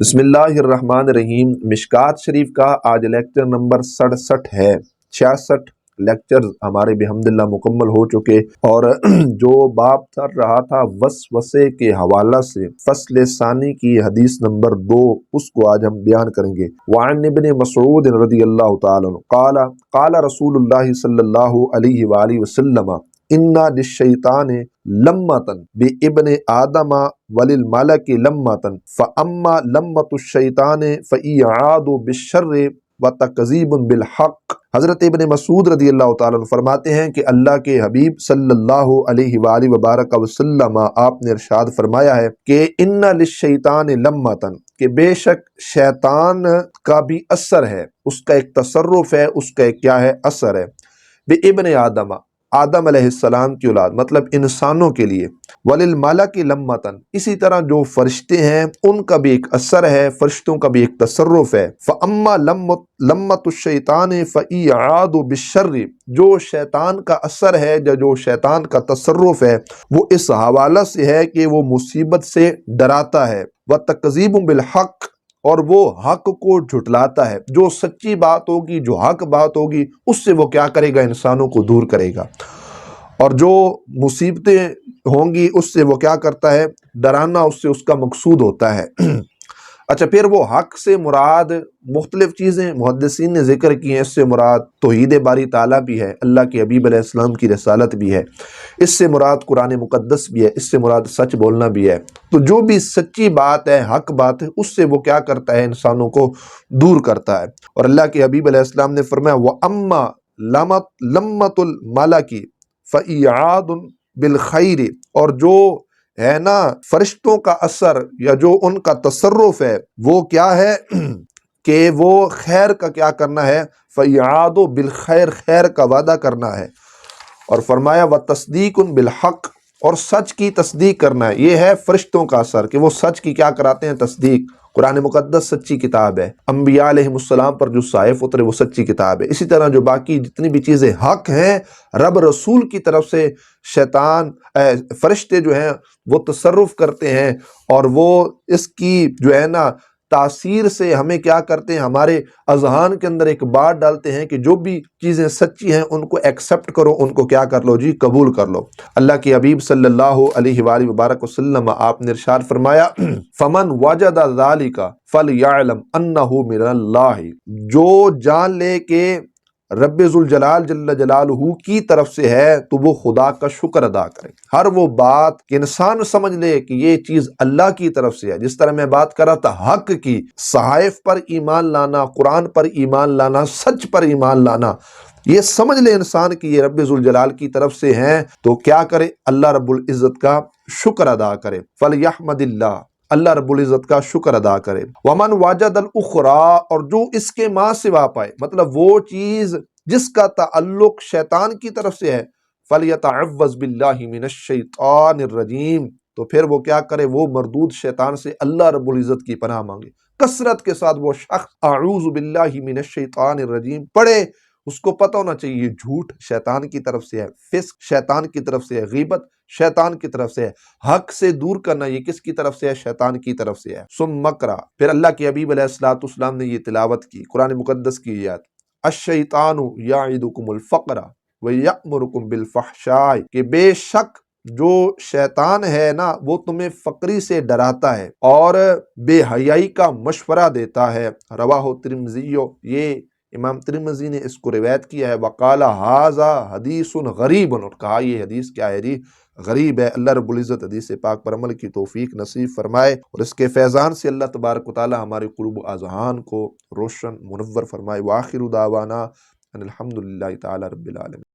بسم اللہ الرحمن الرحیم۔ مشکات شریف کا آج لیکچر نمبر 67 ہے۔ 66 لیکچر ہمارے بحمداللہ مکمل ہو چکے، اور جو باب چل رہا تھا وسوسے کے حوالہ سے فصل ثانی کی حدیث نمبر 2، اس کو آج ہم بیان کریں گے۔ وعن ابن مسعود رضی اللہ تعالی عنہ قال قال رسول اللہ صلی اللہ علیہ وآلہ وسلم انا للشیطان لمۃ بابن آدم وللملک لمۃ فاما لمۃ الشیطان فإعاذ بالشر وتکذیب بالحق۔ حضرت ابن مسعود رضی اللہ تعالیٰ عنہ فرماتے ہیں کہ اللہ کے حبیب صلی اللہ علیہ وآلہ وبارک وسلم آپ نے ارشاد فرمایا ہے کہ ان للشیطان لمۃ، کہ بے شک شیطان کا بھی اثر ہے، اس کا ایک تصرف ہے، اس کا ایک کیا ہے، اثر ہے۔ بابن آدم، آدم علیہ السلام کی اولاد مطلب انسانوں کے لیے، وللملک لمۃ، اسی طرح جو فرشتے ہیں ان کا بھی ایک اثر ہے، فرشتوں کا بھی ایک تصرف ہے۔ فاما لمۃ الشیطان فإعاذ بالشر، جو شیطان کا اثر ہے، جو شیطان کا تصرف ہے، وہ اس حوالہ سے ہے کہ وہ مصیبت سے ڈراتا ہے، وتکذیب بالحق، اور وہ حق کو جھٹلاتا ہے۔ جو سچی بات ہوگی، جو حق بات ہوگی، اس سے وہ کیا کرے گا، انسانوں کو دور کرے گا، اور جو مصیبتیں ہوں گی اس سے وہ کیا کرتا ہے، ڈرانا اس سے اس کا مقصود ہوتا ہے۔ اچھا، پھر وہ حق سے مراد مختلف چیزیں محدثین نے ذکر کی ہیں۔ اس سے مراد توحید باری تعالیٰ بھی ہے، اللہ کے حبیب علیہ السلام کی رسالت بھی ہے، اس سے مراد قرآن مقدس بھی ہے، اس سے مراد سچ بولنا بھی ہے۔ تو جو بھی سچی بات ہے، حق بات ہے، اس سے وہ کیا کرتا ہے، انسانوں کو دور کرتا ہے۔ اور اللہ کے حبیب علیہ السلام نے فرمایا وَأَمَّا لَمَّةُ الْمَلَكِ فَإِعَادٌ بِالْخَيْرِ، اور جو ہے نا فرشتوں کا اثر یا جو ان کا تصرف ہے، وہ کیا ہے کہ وہ خیر کا کیا کرنا ہے، فَإِعَادُ بِالْخَيْرِ، خیر کا وعدہ کرنا ہے۔ اور فرمایا وَتَصْدِيقٌ بِالْحَقِّ، اور سچ کی تصدیق کرنا ہے۔ یہ ہے فرشتوں کا اثر کہ وہ سچ کی کیا کراتے ہیں، تصدیق۔ قرآن مقدس سچی کتاب ہے، انبیاء علیہ السلام پر جو صحائف اترے وہ سچی کتاب ہے۔ اسی طرح جو باقی جتنی بھی چیزیں حق ہیں رب رسول کی طرف سے، شیطان فرشتے جو ہیں وہ تصرف کرتے ہیں، اور وہ اس کی جو ہے نا تاثیر سے ہمیں کیا کرتے ہیں، ہمارے اذہان کے اندر ایک بات ڈالتے ہیں کہ جو بھی چیزیں سچی ہیں ان کو ایکسیپٹ کرو، ان کو کیا کر لو جی، قبول کر لو۔ اللہ کے حبیب صلی اللہ علیہ وآلہ وبارک وسلم آپ نے ارشاد فرمایا فمن وجد ذلک فلیعلم انہ من اللہ، جو جان لے کہ رب ذوالجلال جل جلالہ کی طرف سے ہے تو وہ خدا کا شکر ادا کرے۔ ہر وہ بات کہ انسان سمجھ لے کہ یہ چیز اللہ کی طرف سے ہے، جس طرح میں بات کر رہا تھا حق کی، صحائف پر ایمان لانا، قرآن پر ایمان لانا، سچ پر ایمان لانا، یہ سمجھ لے انسان کہ یہ رب ذوالجلال کی طرف سے ہیں، تو کیا کرے، اللہ رب العزت کا شکر ادا کرے۔ فلیحمد اللہ، اللہ رب العزت کا شکر ادا کرے۔ ومن واجد الاخری، اور جو اس کے ماں سوا پائے، مطلب وہ چیز جس کا تعلق شیطان کی طرف سے ہے، فلیتعوذ باللہ من الشیطان الرجیم، تو پھر وہ کیا کرے، وہ مردود شیطان سے اللہ رب العزت کی پناہ مانگے۔ کثرت کے ساتھ وہ شخص اعوذ باللہ من الشیطان الرجیم پڑھے۔ اس کو پتہ ہونا چاہیے جھوٹ شیطان کی طرف سے ہے، فسق شیطان کی طرف سے ہے، غیبت شیطان کی طرف سے ہے، حق سے دور کرنا یہ کس کی طرف سے ہے، شیطان کی طرف سے ہے۔ ثم اقرأ، پھر اللہ کے حبیب علیہ السلام نے یہ تلاوت کی، قرآن مقدس کی آیات، الشیطان یعدکم الفقر ویأمرکم بالفحشاء، کہ بے شک جو شیطان ہے نا وہ تمہیں فقری سے ڈراتا ہے اور بے حیائی کا مشورہ دیتا ہے۔ رواہ ترمذی، یہ امام ترمذی نے اس کو روایت کیا ہے۔ وقال ھذا حدیث غریب، اور کہا یہ حدیث کیا ہے جی، غریب ہے۔ اللہ رب العزت حدیث پاک پر عمل کی توفیق نصیب فرمائے، اور اس کے فیضان سے اللہ تبارک و تعالی ہمارے قلوب و اذہان کو روشن منور فرمائے۔ وآخر دعوانا ان الحمد للہ تعالی رب العالمین۔